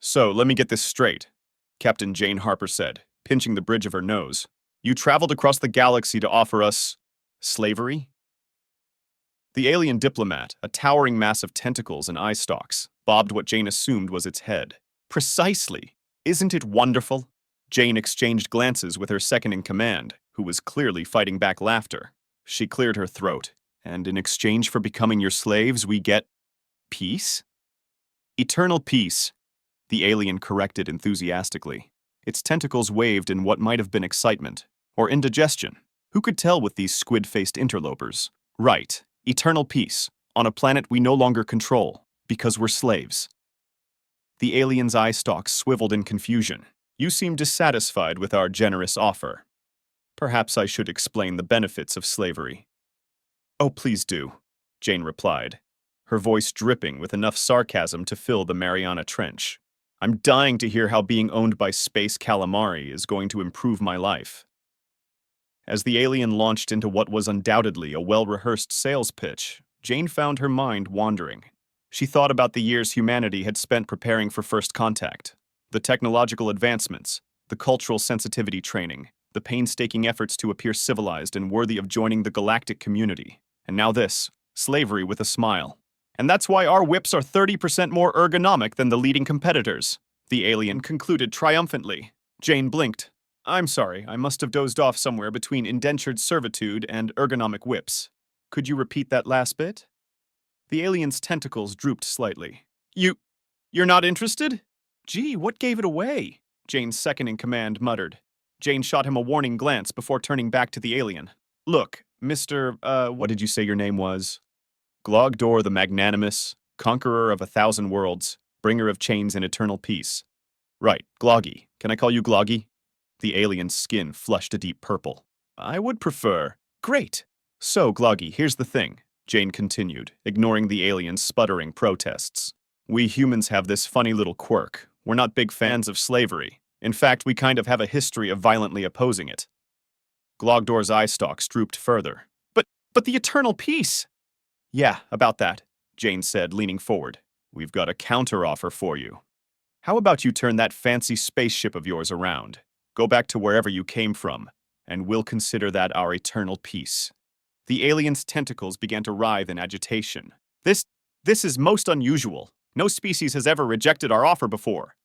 So, let me get this straight, Captain Jane Harper said, pinching the bridge of her nose. You traveled across the galaxy to offer us slavery? The alien diplomat, a towering mass of tentacles and eye stalks, bobbed what Jane assumed was its head. Precisely. Isn't it wonderful? Jane exchanged glances with her second-in-command, who was clearly fighting back laughter. She cleared her throat. And in exchange for becoming your slaves, we get peace? Eternal peace, the alien corrected enthusiastically. Its tentacles waved in what might have been excitement, or indigestion. Who could tell with these squid-faced interlopers? Right, eternal peace, on a planet we no longer control, because we're slaves. The alien's eye stalks swiveled in confusion. You seem dissatisfied with our generous offer. Perhaps I should explain the benefits of slavery. Oh, please do, Jane replied, her voice dripping with enough sarcasm to fill the Mariana Trench. I'm dying to hear how being owned by space calamari is going to improve my life. As the alien launched into what was undoubtedly a well-rehearsed sales pitch, Jane found her mind wandering. She thought about the years humanity had spent preparing for first contact, the technological advancements, the cultural sensitivity training, the painstaking efforts to appear civilized and worthy of joining the galactic community. And now this, slavery with a smile. And that's why our whips are 30% more ergonomic than the leading competitors, the alien concluded triumphantly. Jane blinked. I'm sorry, I must have dozed off somewhere between indentured servitude and ergonomic whips. Could you repeat that last bit? The alien's tentacles drooped slightly. You're not interested? Gee, what gave it away? Jane's second-in-command muttered. Jane shot him a warning glance before turning back to the alien. Look, what did you say your name was? Glogdor the Magnanimous, conqueror of 1,000 worlds, bringer of chains and eternal peace. Right, Gloggy. Can I call you Gloggy? The alien's skin flushed a deep purple. I would prefer. Great. So, Gloggy, here's the thing, Jane continued, ignoring the alien's sputtering protests. We humans have this funny little quirk. We're not big fans of slavery. In fact, we kind of have a history of violently opposing it. Glogdor's eye stalks drooped further. But the eternal peace! Yeah, about that, Jane said, leaning forward. We've got a counteroffer for you. How about you turn that fancy spaceship of yours around? Go back to wherever you came from, and we'll consider that our eternal peace. The alien's tentacles began to writhe in agitation. This is most unusual. No species has ever rejected our offer before.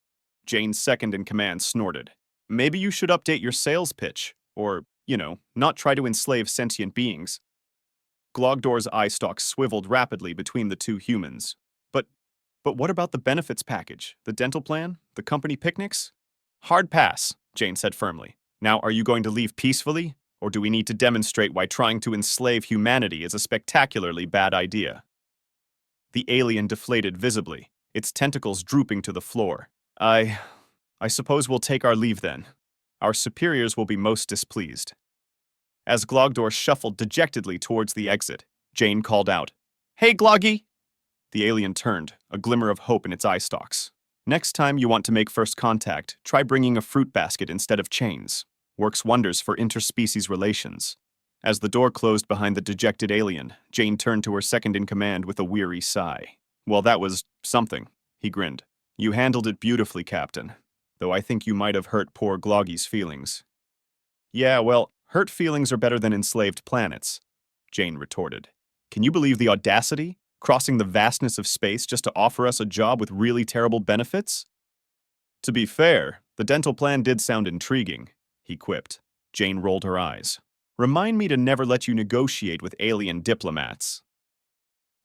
Jane's second-in-command snorted. Maybe you should update your sales pitch, or, not try to enslave sentient beings. Glogdor's eye stalks swiveled rapidly between the two humans. But what about the benefits package? The dental plan? The company picnics? Hard pass, Jane said firmly. Now, are you going to leave peacefully? Or do we need to demonstrate why trying to enslave humanity is a spectacularly bad idea? The alien deflated visibly, its tentacles drooping to the floor. I suppose we'll take our leave then. Our superiors will be most displeased. As Glogdor shuffled dejectedly towards the exit, Jane called out, Hey, Gloggy! The alien turned, a glimmer of hope in its eye stalks. Next time you want to make first contact, try bringing a fruit basket instead of chains. Works wonders for interspecies relations. As the door closed behind the dejected alien, Jane turned to her second-in-command with a weary sigh. Well, that was something, he grinned. You handled it beautifully, Captain. Though I think you might have hurt poor Gloggy's feelings. Yeah, well, hurt feelings are better than enslaved planets, Jane retorted. Can you believe the audacity? Crossing the vastness of space just to offer us a job with really terrible benefits? To be fair, the dental plan did sound intriguing, he quipped. Jane rolled her eyes. Remind me to never let you negotiate with alien diplomats.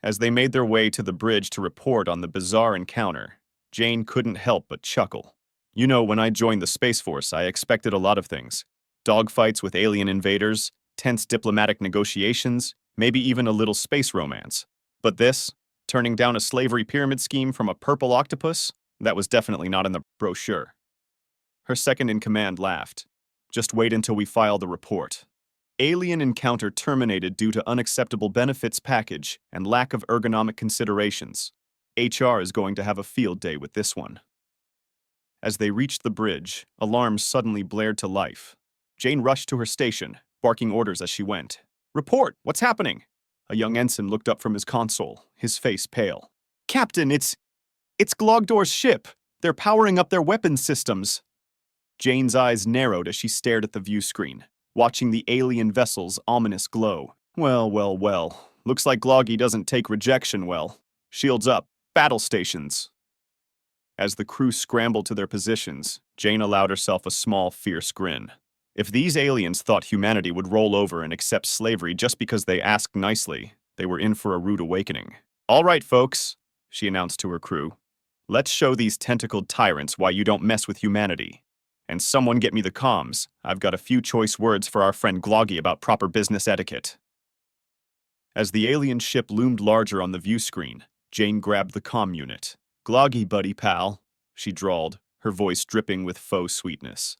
As they made their way to the bridge to report on the bizarre encounter, Jane couldn't help but chuckle. When I joined the Space Force, I expected a lot of things. Dogfights with alien invaders, tense diplomatic negotiations, maybe even a little space romance. But this, turning down a slavery pyramid scheme from a purple octopus, that was definitely not in the brochure. Her second-in-command laughed. Just wait until we file the report. Alien encounter terminated due to unacceptable benefits package and lack of ergonomic considerations. HR is going to have a field day with this one. As they reached the bridge, alarms suddenly blared to life. Jane rushed to her station, barking orders as she went. Report! What's happening? A young ensign looked up from his console, his face pale. Captain, it's Glogdor's ship, They're powering up their weapon systems. Jane's eyes narrowed as she stared at the view screen, watching the alien vessel's ominous glow. Well, well, well. Looks like Gloggy doesn't take rejection well. Shields up. Battle stations. As the crew scrambled to their positions, Jane allowed herself a small, fierce grin. If these aliens thought humanity would roll over and accept slavery just because they asked nicely, they were in for a rude awakening. All right, folks, she announced to her crew. Let's show these tentacled tyrants why you don't mess with humanity. And someone get me the comms. I've got a few choice words for our friend Gloggy about proper business etiquette. As the alien ship loomed larger on the view screen, Jane grabbed the comm unit. Gloggy, buddy pal, she drawled, her voice dripping with faux sweetness.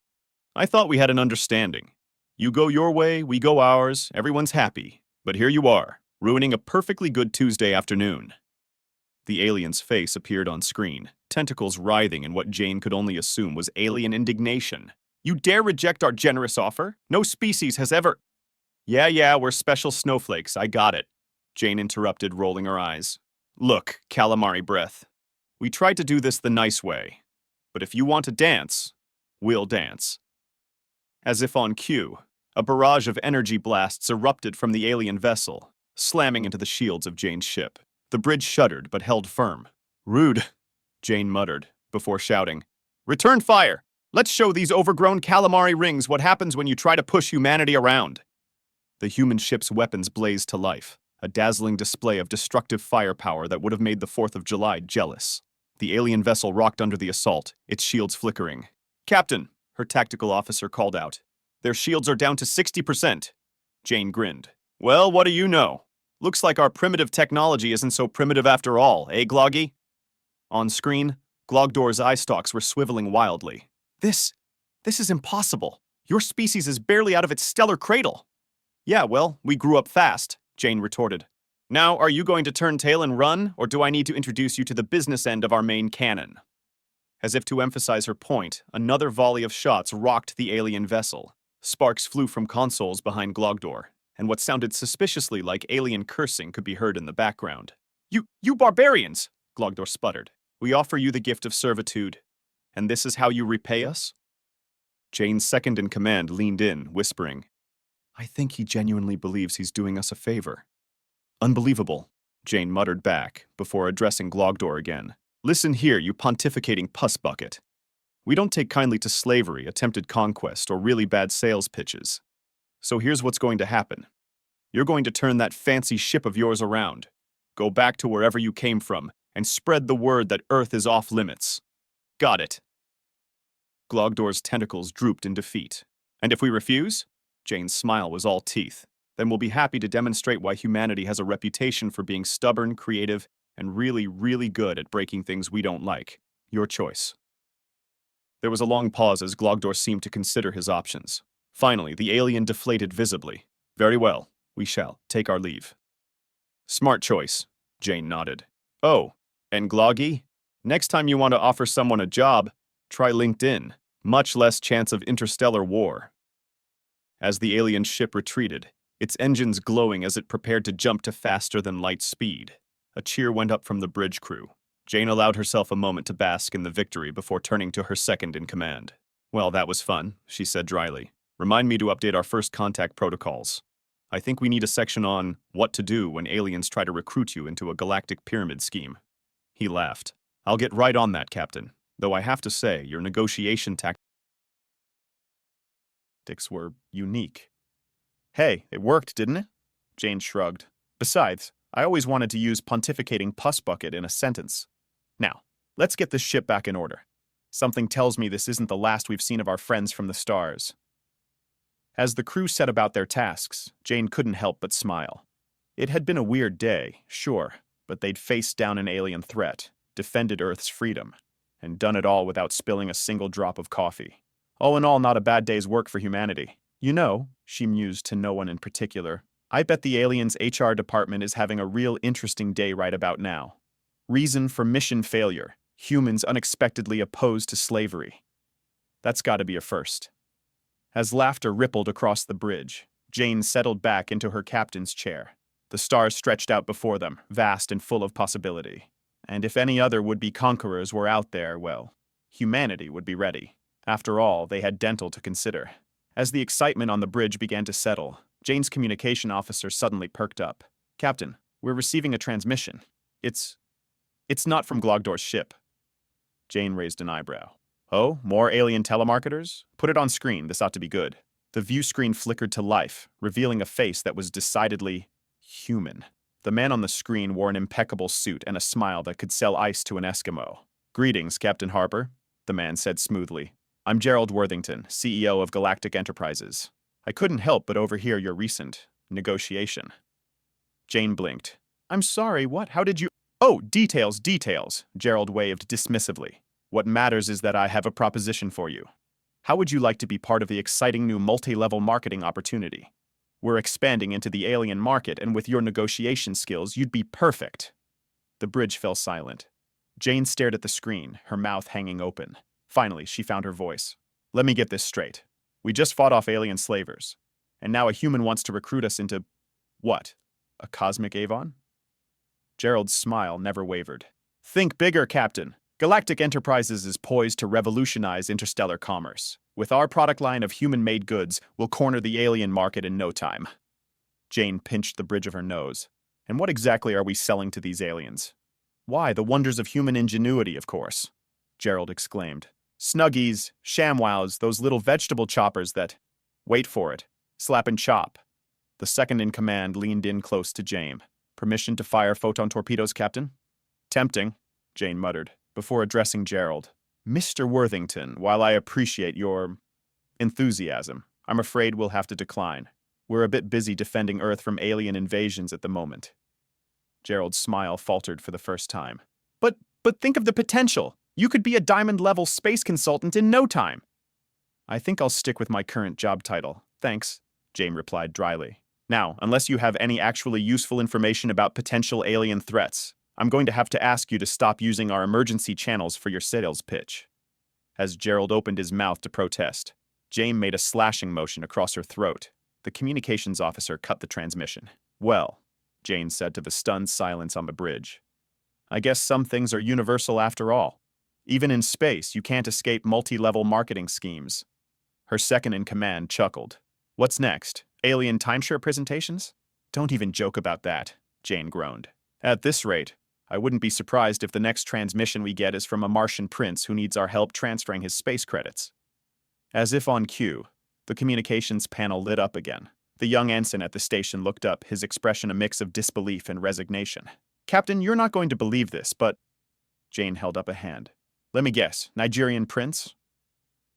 I thought we had an understanding. You go your way, we go ours, everyone's happy. But here you are, ruining a perfectly good Tuesday afternoon. The alien's face appeared on screen, tentacles writhing in what Jane could only assume was alien indignation. You dare reject our generous offer? No species has ever— Yeah, we're special snowflakes, I got it. Jane interrupted, rolling her eyes. Look, calamari breath. We tried to do this the nice way. But if you want to dance, we'll dance. As if on cue, a barrage of energy blasts erupted from the alien vessel, slamming into the shields of Jane's ship. The bridge shuddered but held firm. Rude, Jane muttered, before shouting, Return fire! Let's show these overgrown calamari rings what happens when you try to push humanity around. The human ship's weapons blazed to life, a dazzling display of destructive firepower that would have made the 4th of July jealous. The alien vessel rocked under the assault, its shields flickering. Captain, her tactical officer called out. Their shields are down to 60%. Jane grinned. Well, what do you know? Looks like our primitive technology isn't so primitive after all, eh, Gloggy? On screen, Glogdor's eye stalks were swiveling wildly. This is impossible. Your species is barely out of its stellar cradle. Yeah, well, we grew up fast, Jane retorted. Now, are you going to turn tail and run, or do I need to introduce you to the business end of our main cannon? As if to emphasize her point, another volley of shots rocked the alien vessel. Sparks flew from consoles behind Glogdor, and what sounded suspiciously like alien cursing could be heard in the background. You barbarians! Glogdor sputtered. We offer you the gift of servitude. And this is how you repay us? Jane's second-in-command leaned in, whispering, I think he genuinely believes he's doing us a favor. Unbelievable, Jane muttered back, before addressing Glogdor again. Listen here, you pontificating puss bucket. We don't take kindly to slavery, attempted conquest, or really bad sales pitches. So here's what's going to happen. You're going to turn that fancy ship of yours around, go back to wherever you came from, and spread the word that Earth is off limits. Got it. Glogdor's tentacles drooped in defeat. And if we refuse? Jane's smile was all teeth. Then we'll be happy to demonstrate why humanity has a reputation for being stubborn, creative, and really, really good at breaking things we don't like. Your choice. There was a long pause as Glogdor seemed to consider his options. Finally, the alien deflated visibly. Very well, we shall take our leave. Smart choice, Jane nodded. Oh, and Gloggy? Next time you want to offer someone a job, try LinkedIn. Much less chance of interstellar war. As the alien ship retreated, its engines glowing as it prepared to jump to faster than light speed, a cheer went up from the bridge crew. Jane allowed herself a moment to bask in the victory before turning to her second-in-command. Well, that was fun, she said dryly. Remind me to update our first contact protocols. I think we need a section on what to do when aliens try to recruit you into a galactic pyramid scheme. He laughed. I'll get right on that, Captain. Though I have to say, your negotiation tactics were unique. Hey, it worked, didn't it? Jane shrugged. Besides, I always wanted to use pontificating puss bucket in a sentence. Now, let's get this ship back in order. Something tells me this isn't the last we've seen of our friends from the stars. As the crew set about their tasks, Jane couldn't help but smile. It had been a weird day, sure, but they'd faced down an alien threat, defended Earth's freedom, and done it all without spilling a single drop of coffee. All in all, not a bad day's work for humanity. You know, she mused to no one in particular, I bet the aliens' HR department is having a real interesting day right about now. Reason for mission failure. Humans unexpectedly opposed to slavery. That's got to be a first. As laughter rippled across the bridge, Jane settled back into her captain's chair. The stars stretched out before them, vast and full of possibility. And if any other would-be conquerors were out there, well, humanity would be ready. After all, they had dental to consider. As the excitement on the bridge began to settle, Jane's communication officer suddenly perked up. "Captain, we're receiving a transmission. It's not from Glogdor's ship." Jane raised an eyebrow. "Oh, more alien telemarketers? Put it on screen, this ought to be good." The view screen flickered to life, revealing a face that was decidedly human. The man on the screen wore an impeccable suit and a smile that could sell ice to an Eskimo. "Greetings, Captain Harper," the man said smoothly. "I'm Gerald Worthington, CEO of Galactic Enterprises. I couldn't help but overhear your recent negotiation." Jane blinked. "I'm sorry, what? How did you—" "Oh, details, details," Gerald waved dismissively. "What matters is that I have a proposition for you. How would you like to be part of the exciting new multi-level marketing opportunity? We're expanding into the alien market, and with your negotiation skills, you'd be perfect." The bridge fell silent. Jane stared at the screen, her mouth hanging open. Finally, she found her voice. "Let me get this straight. We just fought off alien slavers, and now a human wants to recruit us into— what? A cosmic Avon?" Gerald's smile never wavered. "Think bigger, Captain. Galactic Enterprises is poised to revolutionize interstellar commerce. With our product line of human-made goods, we'll corner the alien market in no time." Jane pinched the bridge of her nose. "And what exactly are we selling to these aliens?" "Why, the wonders of human ingenuity, of course," Gerald exclaimed. "Snuggies, ShamWows, those little vegetable choppers that— wait for it, slap and chop." The second-in-command leaned in close to Jane. "Permission to fire photon torpedoes, Captain?" "Tempting," Jane muttered, before addressing Gerald. "Mr. Worthington, while I appreciate your enthusiasm, I'm afraid we'll have to decline. We're a bit busy defending Earth from alien invasions at the moment." Gerald's smile faltered for the first time. But think of the potential. You could be a diamond-level space consultant in no time." "I think I'll stick with my current job title. Thanks," Jane replied dryly. "Now, unless you have any actually useful information about potential alien threats, I'm going to have to ask you to stop using our emergency channels for your sales pitch." As Gerald opened his mouth to protest, Jane made a slashing motion across her throat. The communications officer cut the transmission. "Well," Jane said to the stunned silence on the bridge, "I guess some things are universal after all. Even in space, you can't escape multi-level marketing schemes." Her second-in-command chuckled. "What's next? Alien timeshare presentations?" "Don't even joke about that," Jane groaned. "At this rate, I wouldn't be surprised if the next transmission we get is from a Martian prince who needs our help transferring his space credits." As if on cue, the communications panel lit up again. The young ensign at the station looked up, his expression a mix of disbelief and resignation. "Captain, you're not going to believe this, but—" Jane held up a hand. "Let me guess, Nigerian prince?"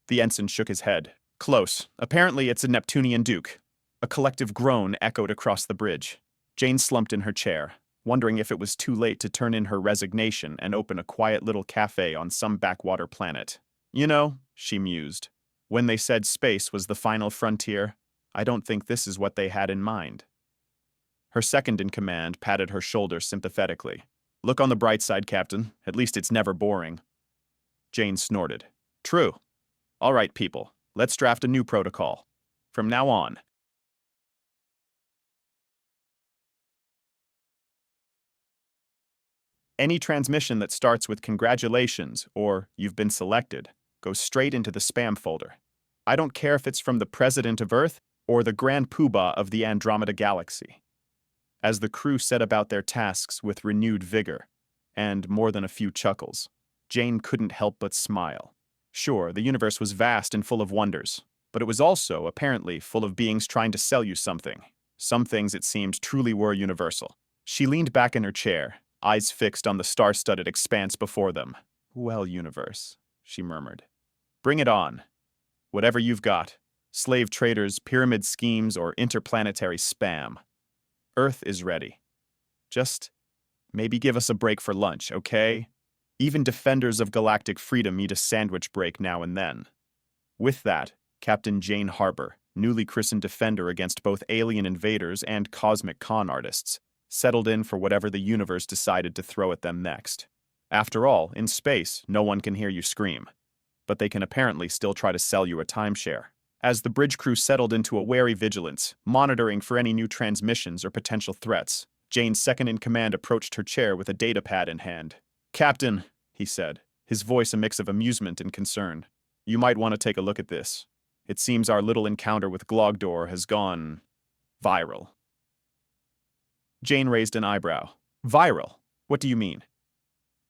The ensign shook his head. "Close. Apparently it's a Neptunian duke." A collective groan echoed across the bridge. Jane slumped in her chair, wondering if it was too late to turn in her resignation and open a quiet little cafe on some backwater planet. "You know," she mused, "when they said space was the final frontier, I don't think this is what they had in mind." Her second-in-command patted her shoulder sympathetically. "Look on the bright side, Captain. At least it's never boring." Jane snorted. "True. All right, people. Let's draft a new protocol. From now on, any transmission that starts with congratulations or you've been selected goes straight into the spam folder. I don't care if it's from the President of Earth or the Grand Poobah of the Andromeda Galaxy." As the crew set about their tasks with renewed vigor, and more than a few chuckles, Jane couldn't help but smile. Sure, the universe was vast and full of wonders, but it was also, apparently, full of beings trying to sell you something. Some things, it seemed, truly were universal. She leaned back in her chair, eyes fixed on the star-studded expanse before them. "Well, universe," she murmured. "Bring it on. Whatever you've got. Slave traders, pyramid schemes, or interplanetary spam. Earth is ready. Just maybe give us a break for lunch, okay? Even defenders of galactic freedom need a sandwich break now and then." With that, Captain Jane Harper, newly christened defender against both alien invaders and cosmic con artists, settled in for whatever the universe decided to throw at them next. After all, in space, no one can hear you scream. But they can apparently still try to sell you a timeshare. As the bridge crew settled into a wary vigilance, monitoring for any new transmissions or potential threats, Jane's second-in-command approached her chair with a datapad in hand. "Captain," he said, his voice a mix of amusement and concern. "You might want to take a look at this. It seems our little encounter with Glogdor has gone viral." Jane raised an eyebrow. "Viral? What do you mean?"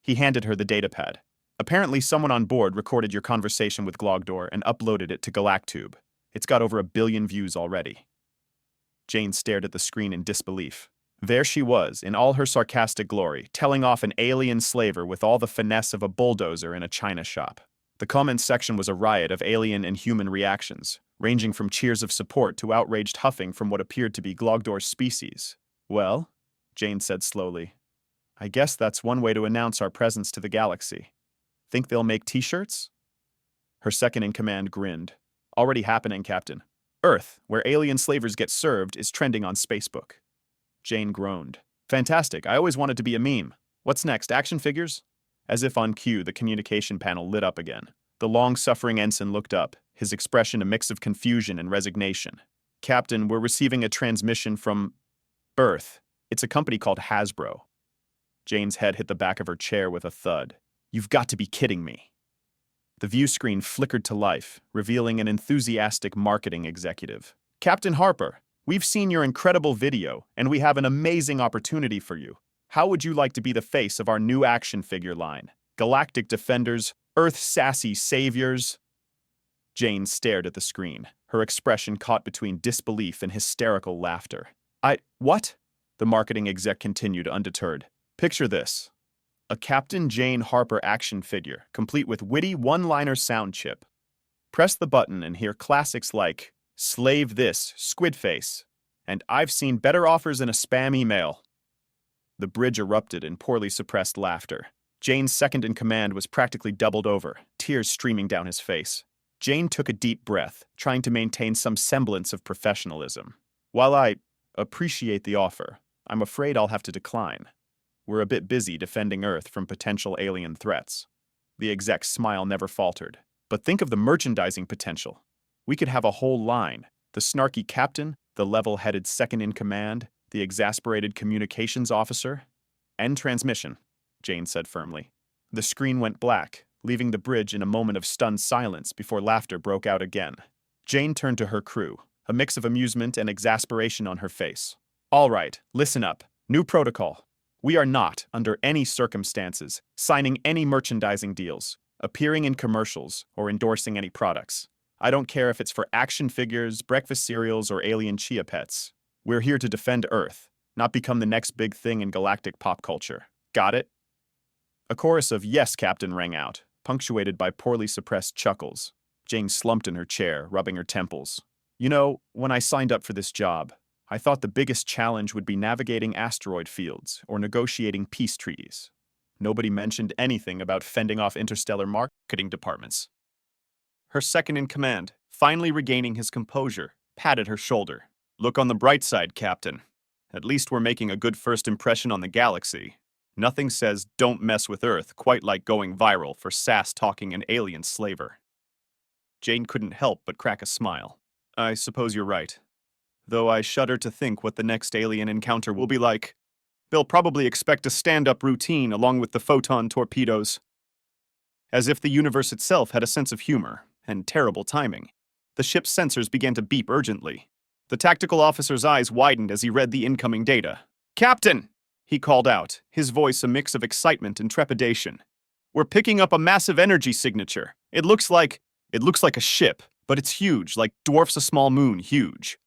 He handed her the datapad. "Apparently someone on board recorded your conversation with Glogdor and uploaded it to GalacTube. It's got over 1 billion views already." Jane stared at the screen in disbelief. There she was, in all her sarcastic glory, telling off an alien slaver with all the finesse of a bulldozer in a china shop. The comments section was a riot of alien and human reactions, ranging from cheers of support to outraged huffing from what appeared to be Glogdor's species. "Well," Jane said slowly, "I guess that's one way to announce our presence to the galaxy. Think they'll make t-shirts?" Her second-in-command grinned. "Already happening, Captain. Earth, where alien slavers get served, is trending on Spacebook." Jane groaned. "Fantastic, I always wanted to be a meme. What's next, action figures?" As if on cue, the communication panel lit up again. The long-suffering ensign looked up, his expression a mix of confusion and resignation. "Captain, we're receiving a transmission from Earth. It's a company called Hasbro." Jane's head hit the back of her chair with a thud. "You've got to be kidding me." The view screen flickered to life, revealing an enthusiastic marketing executive. "Captain Harper, we've seen your incredible video, and we have an amazing opportunity for you. How would you like to be the face of our new action figure line? Galactic Defenders, Earth Sassy Saviors?" Jane stared at the screen, her expression caught between disbelief and hysterical laughter. What?" The marketing exec continued undeterred. "Picture this. A Captain Jane Harper action figure, complete with witty one-liner sound chip. Press the button and hear classics like, 'Slave this, Squid Face,' and 'I've seen better offers in a spam email.'" The bridge erupted in poorly suppressed laughter. Jane's second-in-command was practically doubled over, tears streaming down his face. Jane took a deep breath, trying to maintain some semblance of professionalism. "While I appreciate the offer, I'm afraid I'll have to decline. We're a bit busy defending Earth from potential alien threats." The exec's smile never faltered. "But think of the merchandising potential. We could have a whole line. The snarky captain, the level-headed second-in-command, the exasperated communications officer." "End transmission," Jane said firmly. The screen went black, leaving the bridge in a moment of stunned silence before laughter broke out again. Jane turned to her crew, a mix of amusement and exasperation on her face. "All right, listen up. New protocol. We are not, under any circumstances, signing any merchandising deals, appearing in commercials, or endorsing any products. I don't care if it's for action figures, breakfast cereals, or alien chia pets. We're here to defend Earth, not become the next big thing in galactic pop culture. Got it?" A chorus of "Yes, Captain" rang out, punctuated by poorly suppressed chuckles. Jane slumped in her chair, rubbing her temples. "You know, when I signed up for this job, I thought the biggest challenge would be navigating asteroid fields or negotiating peace treaties. Nobody mentioned anything about fending off interstellar marketing departments." Her second-in-command, finally regaining his composure, patted her shoulder. "Look on the bright side, Captain. At least we're making a good first impression on the galaxy. Nothing says 'don't mess with Earth' quite like going viral for sass-talking an alien slaver." Jane couldn't help but crack a smile. "I suppose you're right. Though I shudder to think what the next alien encounter will be like. They'll probably expect a stand-up routine along with the photon torpedoes." As if the universe itself had a sense of humor and terrible timing, the ship's sensors began to beep urgently. The tactical officer's eyes widened as he read the incoming data. "Captain!" he called out, his voice a mix of excitement and trepidation. "We're picking up a massive energy signature. It looks like a ship, but it's huge, like dwarfs a small moon huge."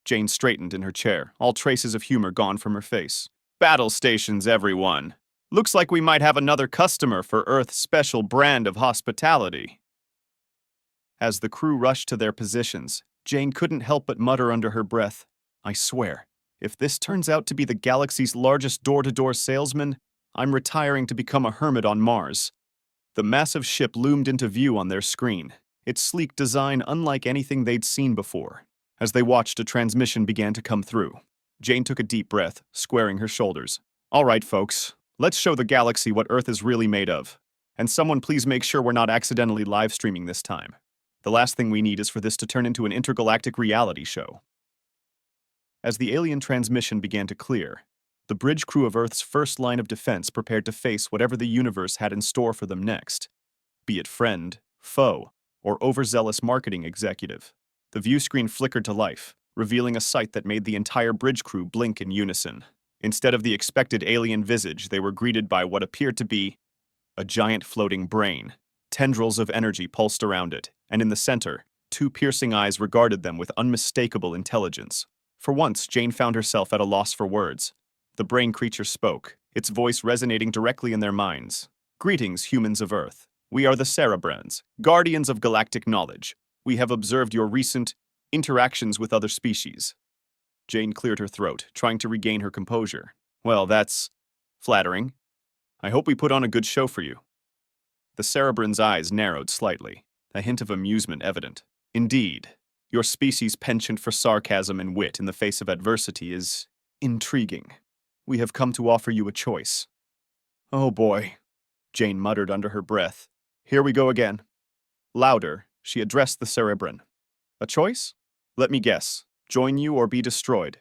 Jane straightened in her chair, all traces of humor gone from her face. "Battle stations, everyone. Looks like we might have another customer for Earth's special brand of hospitality." As the crew rushed to their positions, Jane couldn't help but mutter under her breath, "I swear, if this turns out to be the galaxy's largest door-to-door salesman, I'm retiring to become a hermit on Mars." The massive ship loomed into view on their screen, its sleek design unlike anything they'd seen before. As they watched, a transmission began to come through. Jane took a deep breath, squaring her shoulders. "All right, folks, let's show the galaxy what Earth is really made of. And someone please make sure we're not accidentally live streaming this time. The last thing we need is for this to turn into an intergalactic reality show." As the alien transmission began to clear, the bridge crew of Earth's first line of defense prepared to face whatever the universe had in store for them next, be it friend, foe, or overzealous marketing executive. The view screen flickered to life, revealing a sight that made the entire bridge crew blink in unison. Instead of the expected alien visage, they were greeted by what appeared to be a giant floating brain. Tendrils of energy pulsed around it, and in the center, two piercing eyes regarded them with unmistakable intelligence. For once, Jane found herself at a loss for words. The brain creature spoke, its voice resonating directly in their minds. "Greetings, humans of Earth. We are the Cerebrans, guardians of galactic knowledge. We have observed your recent interactions with other species." Jane cleared her throat, trying to regain her composure. "Well, that's flattering. I hope we put on a good show for you." The Cerebran's eyes narrowed slightly, a hint of amusement evident. "Indeed, your species' penchant for sarcasm and wit in the face of adversity is intriguing. We have come to offer you a choice." "Oh boy," Jane muttered under her breath. "Here we go again." Louder, she addressed the Cerebran. "A choice? Let me guess. Join you or be destroyed.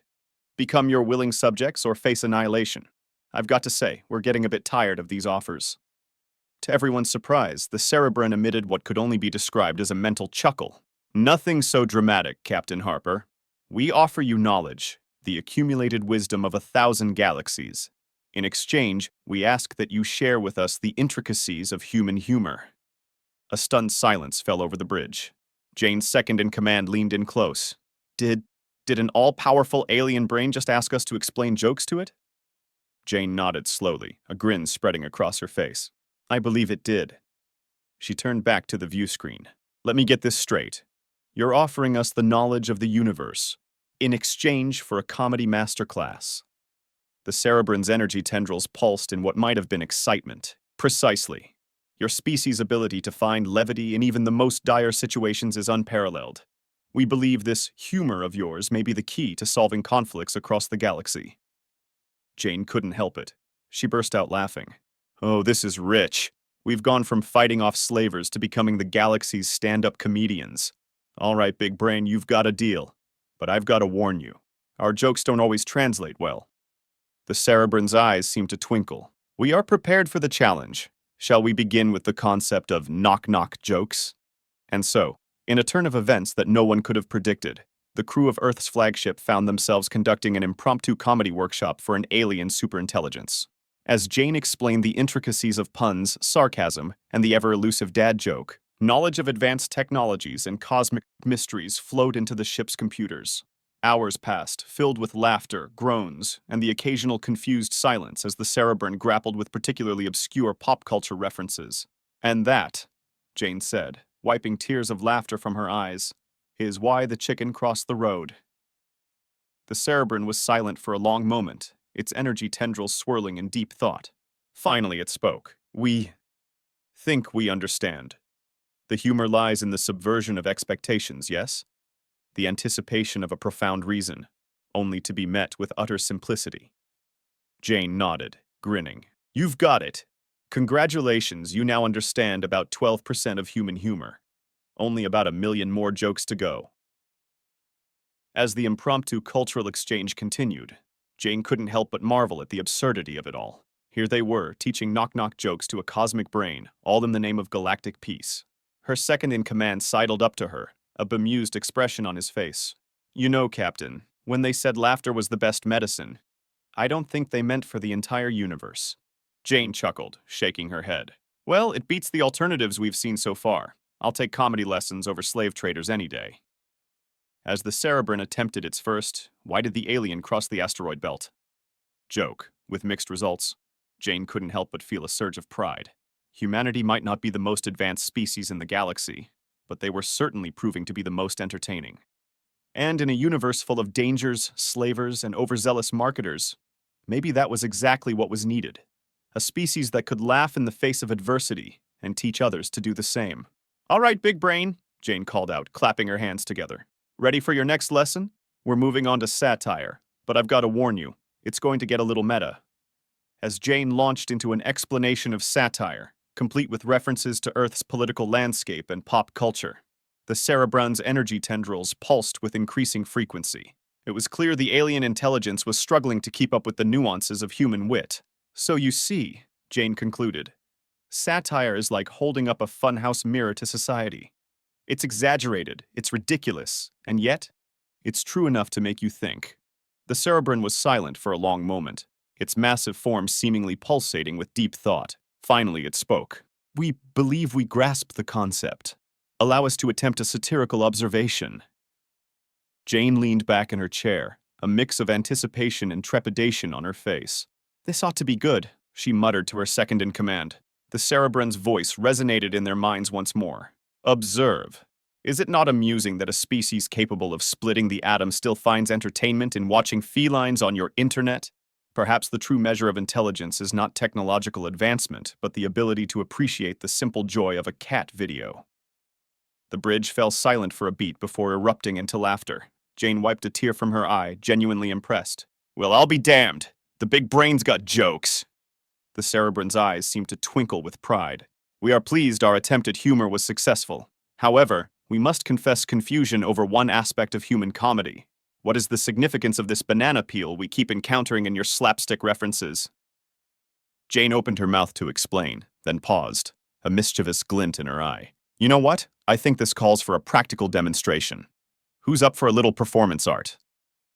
Become your willing subjects or face annihilation. I've got to say, we're getting a bit tired of these offers." To everyone's surprise, the Cerebran emitted what could only be described as a mental chuckle. "Nothing so dramatic, Captain Harper. We offer you knowledge, the accumulated wisdom of 1,000 galaxies. In exchange, we ask that you share with us the intricacies of human humor." A stunned silence fell over the bridge. Jane's second-in-command leaned in close. Did an all-powerful alien brain just ask us to explain jokes to it?" Jane nodded slowly, a grin spreading across her face. "I believe it did." She turned back to the view screen. "Let me get this straight. You're offering us the knowledge of the universe in exchange for a comedy masterclass." The Cerebran's energy tendrils pulsed in what might have been excitement. "Precisely. Your species' ability to find levity in even the most dire situations is unparalleled. We believe this humor of yours may be the key to solving conflicts across the galaxy." Jane couldn't help it. She burst out laughing. "Oh, this is rich. We've gone from fighting off slavers to becoming the galaxy's stand-up comedians. All right, big brain, you've got a deal. But I've got to warn you. Our jokes don't always translate well." The Cerebran's eyes seemed to twinkle. "We are prepared for the challenge. Shall we begin with the concept of knock-knock jokes?" And so, in a turn of events that no one could have predicted, the crew of Earth's flagship found themselves conducting an impromptu comedy workshop for an alien superintelligence. As Jane explained the intricacies of puns, sarcasm, and the ever-elusive dad joke, knowledge of advanced technologies and cosmic mysteries flowed into the ship's computers. Hours passed, filled with laughter, groans, and the occasional confused silence as the Cerebran grappled with particularly obscure pop culture references. "And that," Jane said, wiping tears of laughter from her eyes, "is why the chicken crossed the road." The Cerebran was silent for a long moment, its energy tendrils swirling in deep thought. Finally it spoke. "We think we understand. The humor lies in the subversion of expectations, yes? The anticipation of a profound reason, only to be met with utter simplicity." Jane nodded, grinning. "You've got it. Congratulations, you now understand about 12% of human humor. Only about 1,000,000 more jokes to go." As the impromptu cultural exchange continued, Jane couldn't help but marvel at the absurdity of it all. Here they were, teaching knock-knock jokes to a cosmic brain, all in the name of galactic peace. Her second-in-command sidled up to her, a bemused expression on his face. "You know, Captain, when they said laughter was the best medicine, I don't think they meant for the entire universe." Jane chuckled, shaking her head. "Well, it beats the alternatives we've seen so far. I'll take comedy lessons over slave traders any day." As the Cerebran attempted its first, "Why did the alien cross the asteroid belt?" joke, with mixed results, Jane couldn't help but feel a surge of pride. Humanity might not be the most advanced species in the galaxy, but they were certainly proving to be the most entertaining. And in a universe full of dangers, slavers, and overzealous marketers, maybe that was exactly what was needed. A species that could laugh in the face of adversity and teach others to do the same. "All right, big brain," Jane called out, clapping her hands together. "Ready for your next lesson? We're moving on to satire, but I've got to warn you, it's going to get a little meta." As Jane launched into an explanation of satire, complete with references to Earth's political landscape and pop culture, the Cerebran's energy tendrils pulsed with increasing frequency. It was clear the alien intelligence was struggling to keep up with the nuances of human wit. So you see, Jane concluded, satire is like holding up a funhouse mirror to society. It's exaggerated, it's ridiculous, and yet, it's true enough to make you think. The Cerebrin was silent for a long moment, its massive form seemingly pulsating with deep thought. Finally, it spoke. We believe we grasp the concept. Allow us to attempt a satirical observation. Jane leaned back in her chair, a mix of anticipation and trepidation on her face. This ought to be good, she muttered to her second-in-command. The Cerebrin's voice resonated in their minds once more. Observe. Is it not amusing that a species capable of splitting the atom still finds entertainment in watching felines on your internet? Perhaps the true measure of intelligence is not technological advancement, but the ability to appreciate the simple joy of a cat video. The bridge fell silent for a beat before erupting into laughter. Jane wiped a tear from her eye, genuinely impressed. Well, I'll be damned. The big brain's got jokes. The Cerebrin's eyes seemed to twinkle with pride. We are pleased our attempt at humor was successful. However, we must confess confusion over one aspect of human comedy. What is the significance of this banana peel we keep encountering in your slapstick references? Jane opened her mouth to explain, then paused, a mischievous glint in her eye. You know what? I think this calls for a practical demonstration. Who's up for a little performance art?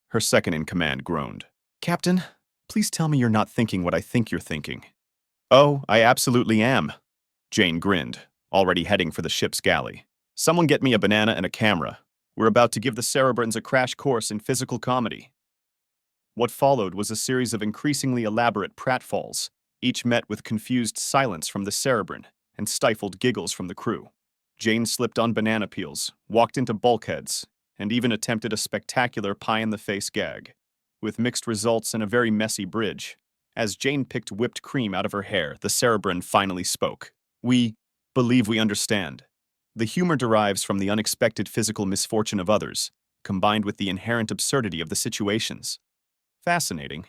Her second-in-command groaned. Captain, please tell me you're not thinking what I think you're thinking. Oh, I absolutely am. Jane grinned, already heading for the ship's galley. Someone get me a banana and a camera. We're about to give the Cerebrins a crash course in physical comedy. What followed was a series of increasingly elaborate pratfalls, each met with confused silence from the Cerebrin and stifled giggles from the crew. Jane slipped on banana peels, walked into bulkheads, and even attempted a spectacular pie-in-the-face gag, with mixed results and a very messy bridge. As Jane picked whipped cream out of her hair, the Cerebrin finally spoke. We believe we understand. The humor derives from the unexpected physical misfortune of others, combined with the inherent absurdity of the situations. Fascinating.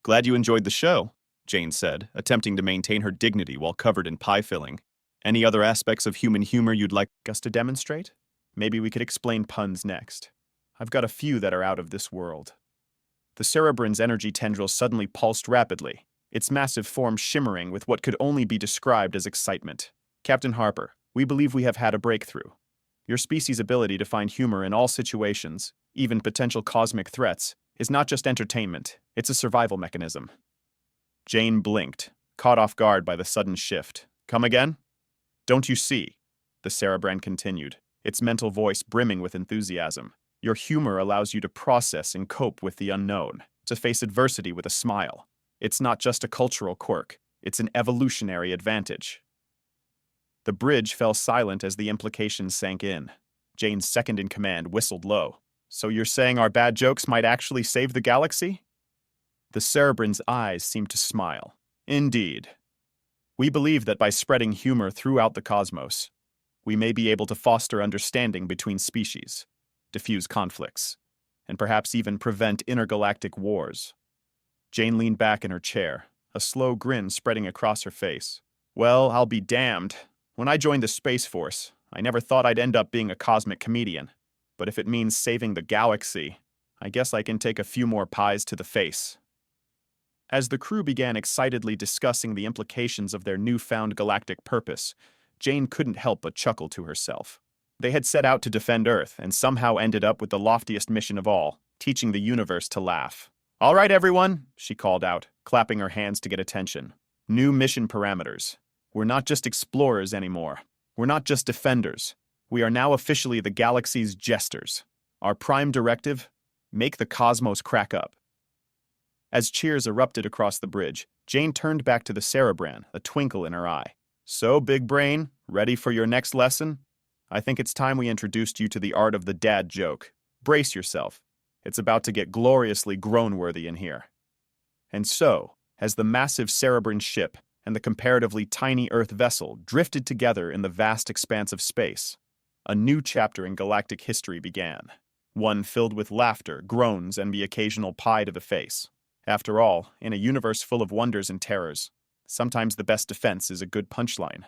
Glad you enjoyed the show, Jane said, attempting to maintain her dignity while covered in pie filling. Any other aspects of human humor you'd like us to demonstrate? Maybe we could explain puns next. I've got a few that are out of this world. The Cerebrin's energy tendril suddenly pulsed rapidly, its massive form shimmering with what could only be described as excitement. Captain Harper, we believe we have had a breakthrough. Your species' ability to find humor in all situations, even potential cosmic threats, is not just entertainment, it's a survival mechanism. Jane blinked, caught off guard by the sudden shift. Come again? Don't you see? The Cerebrin continued, its mental voice brimming with enthusiasm. Your humor allows you to process and cope with the unknown, to face adversity with a smile. It's not just a cultural quirk, it's an evolutionary advantage. The bridge fell silent as the implications sank in. Jane's second-in-command whistled low. So you're saying our bad jokes might actually save the galaxy? The Cerebrin's eyes seemed to smile. Indeed. We believe that by spreading humor throughout the cosmos, we may be able to foster understanding between species, diffuse conflicts, and perhaps even prevent intergalactic wars. Jane leaned back in her chair, a slow grin spreading across her face. Well, I'll be damned. When I joined the Space Force, I never thought I'd end up being a cosmic comedian. But if it means saving the galaxy, I guess I can take a few more pies to the face. As the crew began excitedly discussing the implications of their newfound galactic purpose, Jane couldn't help but chuckle to herself. They had set out to defend Earth and somehow ended up with the loftiest mission of all, teaching the universe to laugh. All right, everyone, she called out, clapping her hands to get attention. New mission parameters. We're not just explorers anymore. We're not just defenders. We are now officially the galaxy's jesters. Our prime directive? Make the cosmos crack up. As cheers erupted across the bridge, Jane turned back to the Cerebrin, a twinkle in her eye. So, big brain, ready for your next lesson? I think it's time we introduced you to the art of the dad joke. Brace yourself. It's about to get gloriously groan-worthy in here. And so, as the massive Cerebrin ship and the comparatively tiny Earth vessel drifted together in the vast expanse of space, a new chapter in galactic history began. One filled with laughter, groans, and the occasional pie to the face. After all, in a universe full of wonders and terrors, sometimes the best defense is a good punchline.